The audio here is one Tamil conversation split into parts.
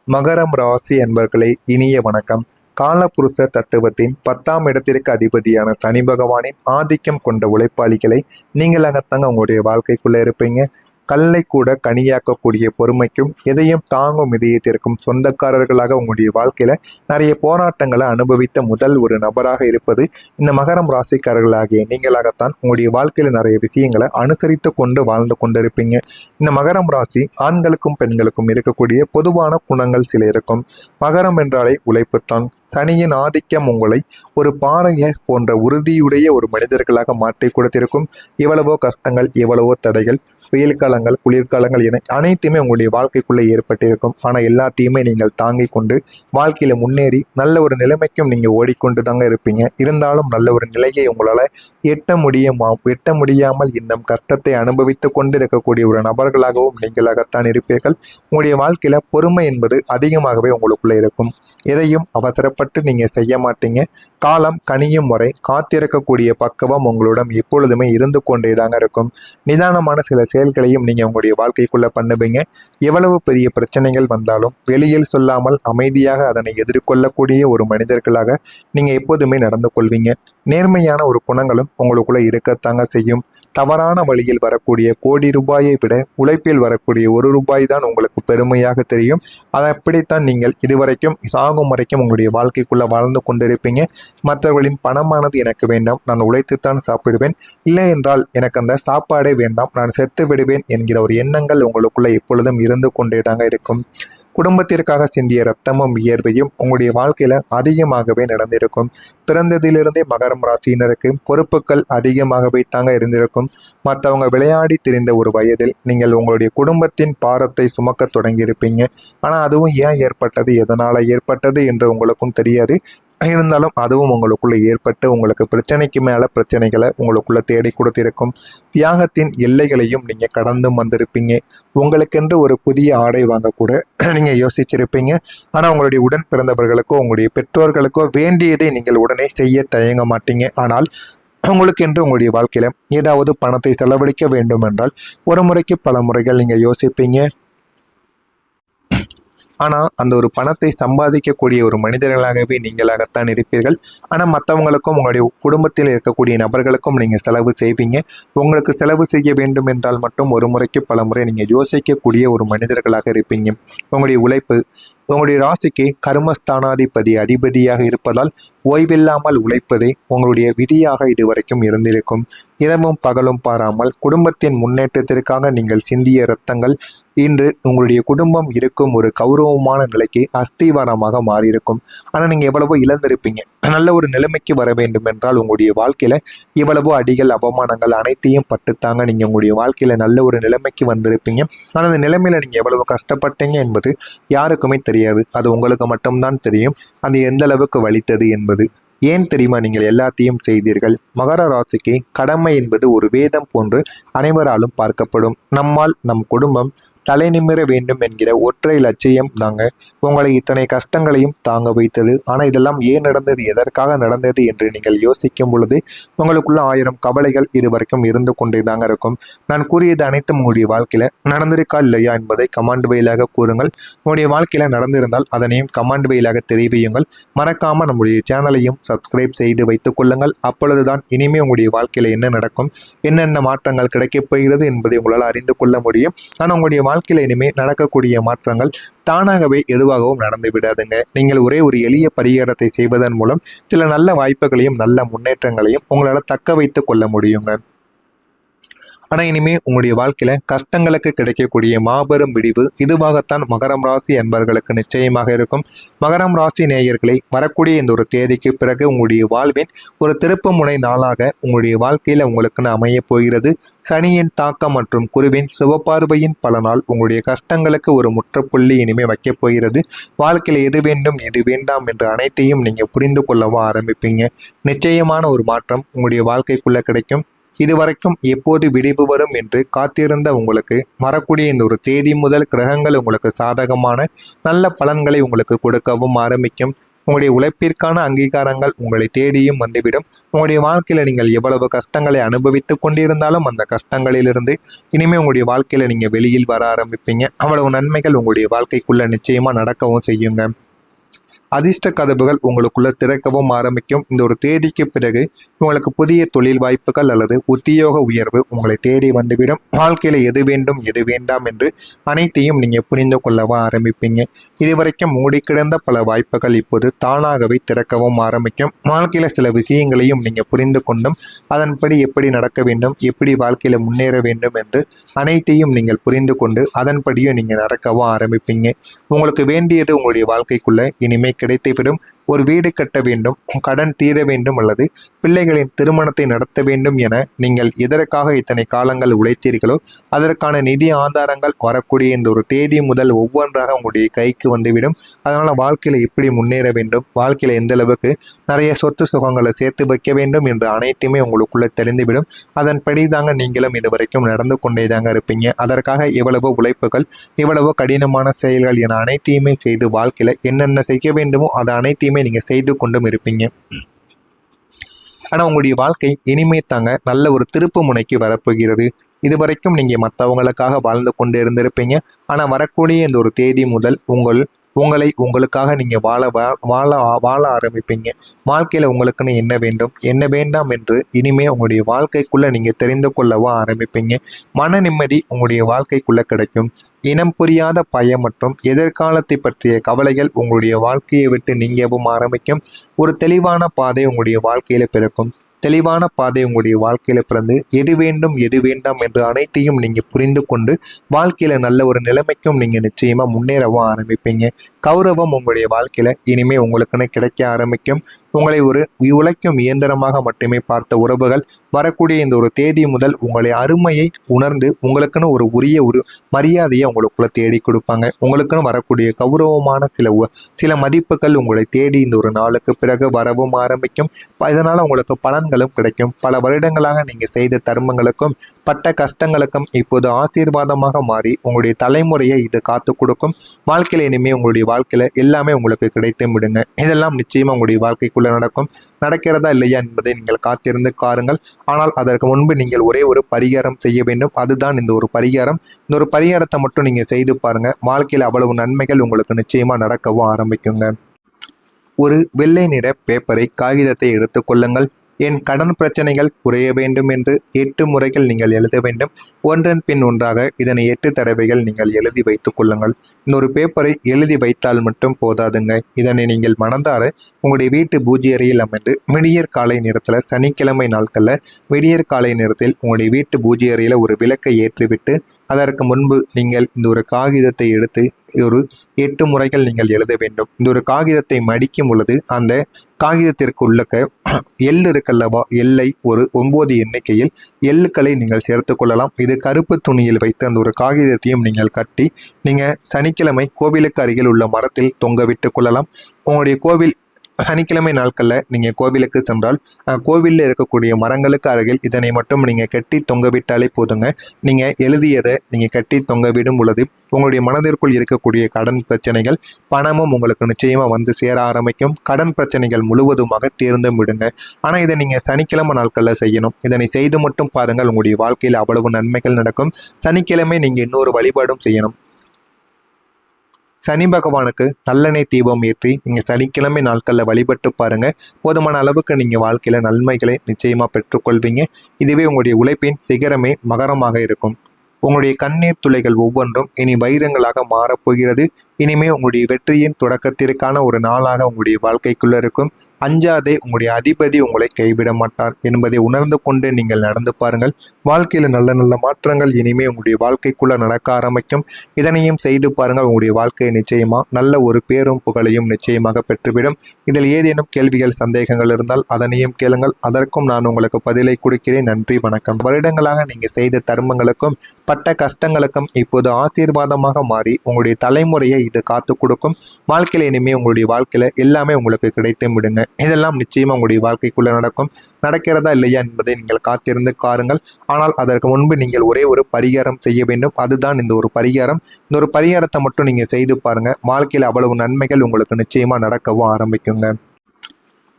மகரம் ராசி அன்பர்களே, இனிய வணக்கம். காலபுருஷ தத்துவத்தின் 10ஆம் இடத்திற்கு அதிபதியான சனி பகவானின் ஆதிக்கம் கொண்ட உழைப்பாளிகளை நீங்களாகத்தாங்க உங்களுடைய வாழ்க்கைக்குள்ள இருப்பீங்க. கல்லை கூட கனியாக்கக்கூடிய பொறுமைக்கும் எதையும் தாங்கும் இதயத்திற்கும் சொந்தக்காரர்களாக உங்களுடைய வாழ்க்கையில நிறைய போராட்டங்களை அனுபவித்த முதல் ஒரு நபராக இருப்பது இந்த மகரம் ராசிக்காரர்களாகிய நீங்களாகத்தான் உங்களுடைய வாழ்க்கையில நிறைய விஷயங்களை அனுசரித்து கொண்டு வாழ்ந்து கொண்டிருப்பீங்க. இந்த மகரம் ராசி ஆண்களுக்கும் பெண்களுக்கும் இருக்கக்கூடிய பொதுவான குணங்கள் சில இருக்கும். மகரம் என்றாலே உழைப்புத்தான். சனியின் ஆதிக்கம் உங்களை ஒரு பாறையை போன்ற உறுதியுடைய ஒரு மனிதர்களாக மாற்றி கொடுத்திருக்கும். எவ்வளவோ கஷ்டங்கள், எவ்வளவோ தடைகள், வெயில் காலங்கள், குளிர்காலங்கள் என அனைத்துமே உங்களுடைய வாழ்க்கைக்குள்ளே ஏற்பட்டிருக்கும். ஆனால் எல்லாத்தையுமே நீங்கள் தாங்கி கொண்டு வாழ்க்கையில முன்னேறி நல்ல ஒரு நிலைமைக்கும் நீங்கள் ஓடிக்கொண்டு தாங்க இருப்பீங்க. இருந்தாலும் நல்ல ஒரு நிலையை உங்களால் எட்ட முடியாமல் இன்னும் கஷ்டத்தை அனுபவித்து கொண்டு இருக்கக்கூடிய ஒரு நபர்களாகவும் நீங்களாகத்தான் இருப்பீர்கள். உங்களுடைய வாழ்க்கையில பொறுமை என்பது அதிகமாகவே உங்களுக்குள்ளே இருக்கும். எதையும் அவசரப்பட்டு நீங்க செய்ய மாட்டீங்க. காலம் கனியும் வரை காத்திருக்கக்கூடிய பக்குவம் உங்களிடம் எப்பொழுதுமே இருந்து கொண்டே தாங்க இருக்கும். நிதானமான சில செயல்களையும் நீங்க உங்களுடைய வாழ்க்கைக்குள்ள பண்ணுவீங்க. எவ்வளவு பெரிய பிரச்சனைகள் வந்தாலும் வெளியில் சொல்லாமல் அமைதியாக அதனை எதிர்கொள்ளக்கூடிய ஒரு மனிதர்களாக நீங்க எப்போதுமே நடந்து கொள்வீங்க. நேர்மையான ஒரு குணங்களும் உங்களுக்குள்ள இருக்கத்தாங்க செய்யும். தவறான வழியில் வரக்கூடிய கோடி ரூபாயை விட உழைப்பில் வரக்கூடிய ஒரு ரூபாய் தான் உங்களுக்கு பெருமையாக தெரியும். அதை அப்படித்தான் நீங்கள் இதுவரைக்கும் சாகும் வரைக்கும் உங்களுடைய வாழ்க்கைக்குள்ள வாழ்ந்து கொண்டிருப்பீங்க. மற்றவர்களின் பணமானது எனக்கு வேண்டாம், நான் உழைத்துத்தான் சாப்பிடுவேன், இல்லை என்றால் எனக்கு அந்த சாப்பாடே வேண்டாம், நான் செத்து விடுவேன் என்கிற ஒரு எண்ணங்கள் உங்களுக்குள்ள எப்பொழுதும் இருந்து கொண்டே தாங்க இருக்கும். குடும்பத்திற்காக சிந்திய ரத்தமும் வியர்வையும் உங்களுடைய வாழ்க்கையில அதிகமாகவே நடந்திருக்கும். பிறந்ததிலிருந்தே மகரம் ராசியினருக்கு பொறுப்புகள் அதிகமாகவே தாங்க இருந்திருக்கும். மற்றவங்க விளையாடி திரிந்த ஒரு வயதில் நீங்கள் உங்களுடைய குடும்பத்தின் பாரத்தை சுமக்க தொடங்கியிருப்பீங்க. ஆனால் அதுவும் ஏன் ஏற்பட்டது, எதனால ஏற்பட்டது என்று உங்களுக்கும் தெரியாது. இருந்தாலும் அதுவும் உங்களுக்குள்ள ஏற்பட்டு உங்களுக்கு பிரச்சனைக்கு மேல பிரச்சனைகளை உங்களுக்குள்ள தேடி கொடுத்திருக்கும். தியாகத்தின் எல்லைகளையும் நீங்க கடந்து வந்திருப்பீங்க. உங்களுக்கென்று ஒரு புதிய ஆடை வாங்க கூட நீங்க யோசிச்சிருப்பீங்க. ஆனா உங்களுடைய உடன் பிறந்தவர்களுக்கோ உங்களுடைய பெற்றோர்களுக்கோ வேண்டியதை நீங்கள் உடனே செய்ய தயங்க மாட்டீங்க. ஆனால் உங்களுக்கென்று உங்களுடைய வாழ்க்கையில ஏதாவது பணத்தை செலவழிக்க வேண்டும் என்றால் ஒரு முறைக்கு பல முறைகள் நீங்க யோசிப்பீங்க. ஆனால் அந்த ஒரு பணத்தை சம்பாதிக்கக்கூடிய ஒரு மனிதர்களாகவே நீங்களாகத்தான் இருப்பீர்கள். ஆனால் மற்றவங்களுக்கும் உங்களுடைய குடும்பத்தில் இருக்கக்கூடிய நபர்களுக்கும் நீங்கள் செலவு செய்வீங்க. உங்களுக்கு செலவு செய்ய வேண்டும் என்றால் மட்டும் ஒரு முறைக்கு பல முறை நீங்கள் யோசிக்கக்கூடிய ஒரு மனிதர்களாக இருப்பீங்க. உங்களுடைய உழைப்பு உங்களுடைய ராசிக்கு கர்மஸ்தானாதிபதி அதிபதியாக இருப்பதால் ஓய்வில்லாமல் உழைப்பதே உங்களுடைய விதியாக இதுவரைக்கும் இருந்திருக்கும். இரவும் பகலும் பாராமல் குடும்பத்தின் முன்னேற்றத்திற்காக நீங்கள் சிந்திய இரத்தங்கள் இன்று உங்களுடைய குடும்பம் இருக்கும் ஒரு கௌரவமான நிலைக்கு அஸ்திவாரமாக மாறியிருக்கும். ஆனால் நீங்கள் எவ்வளவோ இழந்திருப்பீங்க. நல்ல ஒரு நிலைமைக்கு வர வேண்டும் என்றால் உங்களுடைய வாழ்க்கையில இவ்வளவோ அடிகள், அவமானங்கள் அனைத்தையும் பட்டுத்தாங்க நீங்கள் உங்களுடைய வாழ்க்கையில நல்ல ஒரு நிலைமைக்கு வந்திருப்பீங்க. ஆனால் அந்த நிலைமையில நீங்கள் எவ்வளவு கஷ்டப்பட்டீங்க என்பது யாருக்குமே தெரியாது. அது உங்களுக்கு மட்டும்தான் தெரியும். அது எந்த அளவுக்கு வலித்தது என்பது. ஏன் தெரியுமா நீங்கள் எல்லாத்தையும் செய்தீர்கள்? மகர ராசிக்கு கடமை என்பது ஒரு வேதம் போன்று அனைவராலும் பார்க்கப்படும். நம்மால் நம் குடும்பம் தலை நிமிர வேண்டும் என்கிற ஒற்றை லட்சியம் தாங்க உங்களை இத்தனை கஷ்டங்களையும் தாங்க வைத்தது. ஆனால் இதெல்லாம் ஏன் நடந்தது, எதற்காக நடந்தது என்று நீங்கள் யோசிக்கும் பொழுது உங்களுக்குள்ள 1000 கவலைகள் இதுவரைக்கும் இருந்து கொண்டே தாங்க இருக்கும். நான் கூறியது அனைத்தும் உங்களுடைய வாழ்க்கையில நடந்திருக்கா இல்லையா என்பதை கமாண்ட் வழியாக கூறுங்கள். உங்களுடைய வாழ்க்கையில நடந்திருந்தால் அதனையும் கமாண்ட் வழியாக தெரிவியுங்கள். மறக்காம நம்முடைய சேனலையும் சப்ஸ்கிரைப் செய்து வைத்துக் கொள்ளுங்கள். அப்பொழுதுதான் இனிமே உங்களுடைய வாழ்க்கையில என்ன நடக்கும், என்னென்ன மாற்றங்கள் கிடைக்கப் போகிறது என்பதை உங்களால் அறிந்து கொள்ள முடியும். ஆனால் உங்களுடைய வாழ்க்கையில இனிமேல் நடக்கக்கூடிய மாற்றங்கள் தானாகவே எதுவாகவும் நடந்து விடாதுங்க. நீங்கள் ஒரே ஒரு எளிய பரிகாரத்தை செய்வதன் மூலம் சில நல்ல வாய்ப்புகளையும் நல்ல முன்னேற்றங்களையும் உங்களால் தக்க வைத்து கொள்ள முடியுங்க. ஆனால் இனிமேல் உங்களுடைய வாழ்க்கையில கஷ்டங்களுக்கு கிடைக்கக்கூடிய மாபெரும் விடிவு இதுவாகத்தான் மகரம் ராசி என்பவர்களுக்கு நிச்சயமாக இருக்கும். மகரம் ராசி நேயர்களை வரக்கூடிய இந்த ஒரு தேதிக்கு பிறகு உங்களுடைய வாழ்வின் ஒரு திருப்பு முனை நாளாக உங்களுடைய வாழ்க்கையில உங்களுக்குன்னு அமைய போகிறது. சனியின் தாக்கம் மற்றும் குருவின் சுபபார்வையின் பலனால் உங்களுடைய கஷ்டங்களுக்கு ஒரு முற்றுப்புள்ளி இனிமேல் வைக்கப் போகிறது. வாழ்க்கையில எது வேண்டும் எது வேண்டாம் என்று அனைத்தையும் நீங்க புரிந்து கொள்ளவும் ஆரம்பிப்பீங்க. நிச்சயமான ஒரு மாற்றம் உங்களுடைய வாழ்க்கைக்குள்ள கிடைக்கும். இதுவரைக்கும் எப்போது விடிவு வரும் என்று காத்திருந்த உங்களுக்கு வரக்கூடிய இந்த ஒரு தேதி முதல் கிரகங்கள் உங்களுக்கு சாதகமான நல்ல பலன்களை உங்களுக்கு கொடுக்கவும் ஆரம்பிக்கும். உங்களுடைய உழைப்பிற்கான அங்கீகாரங்கள் உங்களை தேடியும் வந்துவிடும். உங்களுடைய வாழ்க்கையில் நீங்கள் எவ்வளவு கஷ்டங்களை அனுபவித்து கொண்டிருந்தாலும் அந்த கஷ்டங்களிலிருந்து இனிமேல் உங்களுடைய வாழ்க்கையில் நீங்கள் வெளியில் வர ஆரம்பிப்பீங்க. அவ்வளவு நன்மைகள் உங்களுடைய வாழ்க்கைக்குள்ள நிச்சயமாக நடக்கவும் செய்யுங்க. அதிர்ஷ்ட கதவுகள் உங்களுக்குள்ள திறக்கவும் ஆரம்பிக்கும். இந்த ஒரு தேதிக்கு பிறகு உங்களுக்கு புதிய தொழில் வாய்ப்புகள் அல்லது உத்தியோக உயர்வு உங்களை தேடி வந்துவிடும். வாழ்க்கையில எது வேண்டும் எது வேண்டாம் என்று அனைத்தையும் நீங்க புரிந்து கொள்ளவும் ஆரம்பிப்பீங்க. இதுவரைக்கும் மூடி கிடந்த பல வாய்ப்புகள் இப்போது தானாகவே திறக்கவும் ஆரம்பிக்கும். வாழ்க்கையில சில விஷயங்களையும் நீங்க புரிந்து கொண்டும் அதன்படி எப்படி நடக்க வேண்டும், எப்படி வாழ்க்கையில முன்னேற வேண்டும் என்று அனைத்தையும் நீங்கள் புரிந்து கொண்டு அதன்படியும் நீங்க நடக்கவும் ஆரம்பிப்பீங்க. உங்களுக்கு வேண்டியது உங்களுடைய வாழ்க்கைக்குள்ள இனிமே கிடைத்துவிடும். ஒரு வீடு கட்ட வேண்டும், கடன் தீர வேண்டும் அல்லது பிள்ளைகளின் திருமணத்தை நடத்த வேண்டும் என நீங்கள் எதற்காக இத்தனை காலங்கள் உழைத்தீர்களோ அதற்கான நிதி ஆதாரங்கள் வரக்கூடிய இந்த ஒரு தேதி முதல் ஒவ்வொன்றாக உங்களுடைய கைக்கு வந்துவிடும். அதனால் வாழ்க்கையில் எப்படி முன்னேற வேண்டும், வாழ்க்கையில் எந்த அளவுக்கு நிறைய சொத்து சுகங்களை சேர்த்து வைக்க வேண்டும் என்று அனைத்துமே உங்களுக்குள்ளே தெரிந்துவிடும். அதன்படி தாங்க நீங்களும் இதுவரைக்கும் நடந்து கொண்டே தாங்க இருப்பீங்க. அதற்காக இவ்வளவு உழைப்புகள், இவ்வளவு கடினமான செயல்கள் என அனைத்தையுமே செய்து வாழ்க்கையில் என்னென்ன செய்ய வேண்டுமோ அது அனைத்தையுமே நீங்கள் செய்து கொண்டும் இருப்பீங்க. ஆனால் உங்களுடைய வாழ்க்கை இனிமே தாங்க நல்ல ஒரு திருப்பு முனைக்கு வரப்போகிறது. இதுவரைக்கும் நீங்கள் மற்றவங்களுக்காக வாழ்ந்து கொண்டு இருந்திருப்பீங்க. ஆனால் வரக்கூடிய இந்த ஒரு தேதி முதல் உங்களை உங்களுக்காக நீங்கள் வாழ ஆரம்பிப்பீங்க. வாழ்க்கையில் உங்களுக்குன்னு என்ன வேண்டும் என்ன வேண்டாம் என்று இனிமே உங்களுடைய வாழ்க்கைக்குள்ளே நீங்கள் தெரிந்து கொள்ளவும் ஆரம்பிப்பீங்க. மன நிம்மதி உங்களுடைய வாழ்க்கைக்குள்ளே கிடைக்கும். இனம் புரியாத பயம் மற்றும் எதிர்காலத்தை பற்றிய கவலைகள் உங்களுடைய வாழ்க்கையை விட்டு நீங்கவும் ஆரம்பிக்கும். ஒரு தெளிவான பாதை உங்களுடைய வாழ்க்கையில் பிறக்கும். தெளிவான பாதை உங்களுடைய வாழ்க்கையில் பிறந்து எது வேண்டும் எது வேண்டாம் என்று அனைத்தையும் நீங்கள் புரிந்து கொண்டு வாழ்க்கையில் நல்ல ஒரு நிலைமைக்கும் நீங்கள் நிச்சயமாக முன்னேறவும் ஆரம்பிப்பீங்க. கௌரவம் உங்களுடைய வாழ்க்கையில் இனிமேல் உங்களுக்குன்னு கிடைக்க ஆரம்பிக்கும். உங்களை ஒரு உழைக்கும் இயந்திரமாக மட்டுமே பார்த்த உறவுகள் வரக்கூடிய இந்த ஒரு தேதி முதல் உங்களை அருமையை உணர்ந்து உங்களுக்குன்னு ஒரு உரிய ஒரு மரியாதையை உங்களுக்குள்ள தேடி கொடுப்பாங்க. உங்களுக்குன்னு வரக்கூடிய கௌரவமான சில மதிப்புகள் உங்களை தேடி இந்த ஒரு நாளுக்கு பிறகு வரவும் ஆரம்பிக்கும். இதனால் உங்களுக்கு பலன்களும் கிடைக்கும். பல வருடங்களாக நீங்கள் செய்த தர்மங்களுக்கும் பட்ட கஷ்டங்களுக்கும் இப்போது ஆசீர்வாதமாக மாறி உங்களுடைய தலைமுறையை இது காத்து கொடுக்கும். வாழ்க்கையில் இனிமேல் உங்களுடைய வாழ்க்கையில் எல்லாமே உங்களுக்கு கிடைத்து விடுங்க. இதெல்லாம் நிச்சயமாக உங்களுடைய வாழ்க்கைக்குள்ள நடக்கும். நடக்கிறதா இல்லையா என்பதை நீங்கள் காத்திருந்து காருங்கள். ஆனால் அதற்கு முன்பு நீங்கள் ஒரே ஒரு பரிகாரம் செய்ய வேண்டும். அதுதான் இந்த ஒரு பரிகாரம். இந்த ஒரு பரிகாரத்தை மட்டும் நீங்கள் செய்து பாருங்க. வாழ்க்கையில் அவ்வளவு நன்மைகள் உங்களுக்கு நிச்சயமா நடக்கவும் ஆரம்பிக்குங்க. ஒரு வெள்ளை நிற பேப்பரை, காகிதத்தை எடுத்துக்கொள்ளுங்கள். என் கடன் பிரச்சனைகள் குறைய வேண்டும் என்று 8 முறைகள் நீங்கள் எழுத வேண்டும். ஒன்றன் பின் ஒன்றாக இதனை 8 தடவைகள் நீங்கள் எழுதி வைத்துக் கொள்ளுங்கள். இன்னொரு பேப்பரை எழுதி வைத்தால் மட்டும் போதாதுங்க. இதனை நீங்கள் மனதார உங்களுடைய வீட்டு பூஜை அறையில் அமைந்து விடியற் காலை நேரத்தில், சனிக்கிழமை நாட்களில் விடியற் காலை நேரத்தில் உங்களுடைய வீட்டு பூஜை அறையில் ஒரு விளக்கை ஏற்றிவிட்டு அதற்கு முன்பு நீங்கள் இந்த ஒரு காகிதத்தை எடுத்து ஒரு 8 முறைகள் நீங்கள் எழுத வேண்டும். இந்த ஒரு காகிதத்தை மடிக்கும் பொழுது அந்த காகிதத்திற்கு உள்ளக்க எள் இருக்கல்லவா, எல்லை ஒரு 9 எண்ணிக்கையில் எள்ளுக்களை நீங்கள் சேர்த்து கொள்ளலாம். இது கருப்பு துணியில் வைத்து அந்த ஒரு காகிதத்தையும் நீங்கள் கட்டி நீங்கள் சனிக்கிழமை கோவிலுக்கு அருகில் உள்ள மரத்தில் தொங்க விட்டு கொள்ளலாம். உங்களுடைய கோவில் சனிக்கிழமை நாட்களில் நீங்கள் கோவிலுக்கு சென்றால் கோவிலில் இருக்கக்கூடிய மரங்களுக்கு அருகில் இதனை மட்டும் நீங்கள் கட்டி தொங்க விட்டாலே போதுங்க. நீங்கள் எழுதியதை நீங்கள் கட்டி தொங்க விடும் பொழுது உங்களுடைய மனதிற்குள் இருக்கக்கூடிய கடன் பிரச்சனைகள், பணமும் உங்களுக்கு நிச்சயமாக வந்து சேர ஆரம்பிக்கும். கடன் பிரச்சனைகள் முழுவதுமாக தீர்ந்தும் விடுங்க. ஆனால் இதை நீங்கள் சனிக்கிழமை நாட்களில் செய்யணும். இதனை செய்து மட்டும் பாருங்கள், உங்களுடைய வாழ்க்கையில் அவ்வளவு நன்மைகள் நடக்கும். சனிக்கிழமை நீங்கள் இன்னொரு வழிபாடும் செய்யணும். சனி பகவானுக்கு நல்லெண்ணெய் தீபம் ஏற்றி நீங்கள் சனிக்கிழமை நாட்களில் வழிபட்டு பாருங்கள். போதுமான அளவுக்கு நீங்கள் வாழ்க்கையில் நன்மைகளை நிச்சயமாக பெற்றுக்கொள்வீங்க. இதுவே உங்களுடைய உழைப்பின் சிகரமே மகரமாக இருக்கும். உங்களுடைய கண்ணீர் துளைகள் ஒவ்வொன்றும் இனி வைரங்களாக மாறப்போகிறது. இனிமே உங்களுடைய வெற்றியின் தொடக்கத்திற்கான ஒரு நாளாக உங்களுடைய வாழ்க்கைக்குள்ள இருக்கும். அஞ்சாதே, உங்களுடைய அதிபதி உங்களை கைவிட மாட்டார் என்பதை உணர்ந்து கொண்டு நீங்கள் நடந்து பாருங்கள். வாழ்க்கையில் நல்ல நல்ல மாற்றங்கள் இனிமே உங்களுடைய வாழ்க்கைக்குள்ள நடக்க ஆரம்பிக்கும். இதனையும் செய்து பாருங்கள். உங்களுடைய வாழ்க்கையை நிச்சயமாக நல்ல ஒரு பேரும் புகழையும் நிச்சயமாக பெற்றுவிடும். இதில் ஏதேனும் கேள்விகள் சந்தேகங்கள் இருந்தால் அதனையும் கேளுங்கள். அதற்கும் நான் உங்களுக்கு பதிலை கொடுக்கிறேன். நன்றி, வணக்கம். வருடங்களாக நீங்கள் செய்த தர்மங்களுக்கும் பட்ட கஷ்டங்களுக்கும் இப்போது ஆசீர்வாதமாக மாறி உங்களுடைய தலைமுறையை இது காத்து கொடுக்கும். வாழ்க்கையில இனிமே உங்களுடைய வாழ்க்கையில எல்லாமே உங்களுக்கு கிடைத்து விடுங்க. இதெல்லாம் நிச்சயமா உங்களுடைய வாழ்க்கைக்குள்ள நடக்கும். நடக்கிறதா இல்லையா என்பதை நீங்கள் காத்திருந்து காருங்கள். ஆனால் அதற்கு முன்பு நீங்கள் ஒரே ஒரு பரிகாரம் செய்ய வேண்டும். அதுதான் இந்த ஒரு பரிகாரம். இந்த ஒரு பரிகாரத்தை மட்டும் நீங்க செய்து பாருங்க. வாழ்க்கையில் அவ்வளவு நன்மைகள் உங்களுக்கு நிச்சயமா நடக்கவும் ஆரம்பிக்குங்க.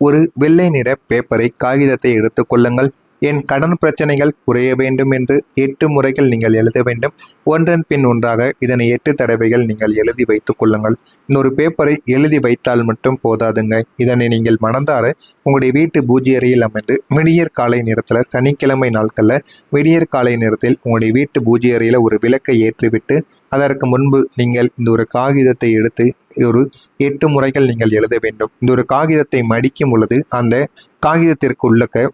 ஒரு வெள்ளை நிற பேப்பரை, காகிதத்தை எடுத்துக்கொள்ளுங்கள். என் கடன் பிரச்சனைகள் குறைய வேண்டும் என்று 8 முறைகள் நீங்கள் எழுத வேண்டும். ஒன்றன் பின் ஒன்றாக இதனை 8 தடவைகள் நீங்கள் எழுதி வைத்துக் கொள்ளுங்கள். இன்னொரு பேப்பரை எழுதி வைத்தால் மட்டும் போதாதுங்க. இதனை நீங்கள் மனதார உங்களுடைய வீட்டு பூஜை அறையில் அமைந்து விடியற் காலை நேரத்தில், சனிக்கிழமை நாட்களில் விடியற் காலை நேரத்தில் உங்களுடைய வீட்டு பூஜை அறையில் ஒரு விளக்கை ஏற்றிவிட்டு அதற்கு முன்பு நீங்கள் இந்த ஒரு காகிதத்தை எடுத்து ஒரு 8 முறைகள் நீங்கள் எழுத வேண்டும். இந்த ஒரு காகிதத்தை மடிக்கும் பொழுது அந்த காகிதத்திற்கு உள்ளக்க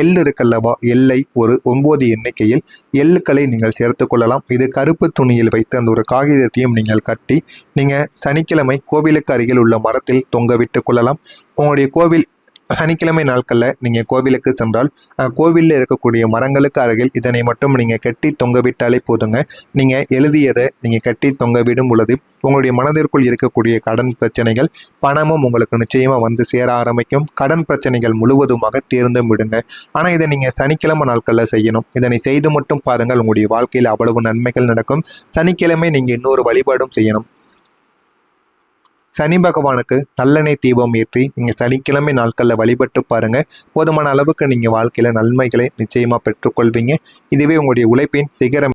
எள் இருக்கல்லவா, எல்லை ஒரு 9 எண்ணிக்கையில் எள்ளுக்களை நீங்கள் சேர்த்து கொள்ளலாம். இது கருப்பு துணியில் வைத்து அந்த ஒரு காகிதத்தையும் நீங்கள் கட்டி நீங்கள் சனிக்கிழமை கோவிலுக்கு அருகில் உள்ள மரத்தில் தொங்க விட்டு கொள்ளலாம். உங்களுடைய கோவில் சனிக்கிழமை நாட்களில் நீங்கள் கோவிலுக்கு சென்றால் கோவிலில் இருக்கக்கூடிய மரங்களுக்கு அருகில் இதனை மட்டும் நீங்கள் கட்டி தொங்க விட்டாலே போதுங்க. நீங்கள் எழுதியதை நீங்கள் கட்டி தொங்க விடும் பொழுது உங்களுடைய மனதிற்குள் இருக்கக்கூடிய கடன் பிரச்சனைகள், பணமும் உங்களுக்கு நிச்சயமாக வந்து சேர ஆரம்பிக்கும். கடன் பிரச்சனைகள் முழுவதுமாக தீர்ந்து விடுங்க. ஆனால் இதை நீங்கள் சனிக்கிழமை நாட்களில் செய்யணும். இதனை செய்து மட்டும் பாருங்கள், உங்களுடைய வாழ்க்கையில் அவ்வளவு நன்மைகள் நடக்கும். சனிக்கிழமை நீங்கள் இன்னொரு வழிபாடும் செய்யணும். சனி பகவானுக்கு நல்லெண்ணெய் தீபம் ஏற்றி நீங்கள் சனிக்கிழமை நாட்களில் வழிபட்டு பாருங்கள். போதுமான அளவுக்கு நீங்கள் வாழ்க்கையில் நன்மைகளை நிச்சயமாக பெற்றுக்கொள்வீங்க. இதுவே உங்களுடைய உழைப்பின் சிகரம்.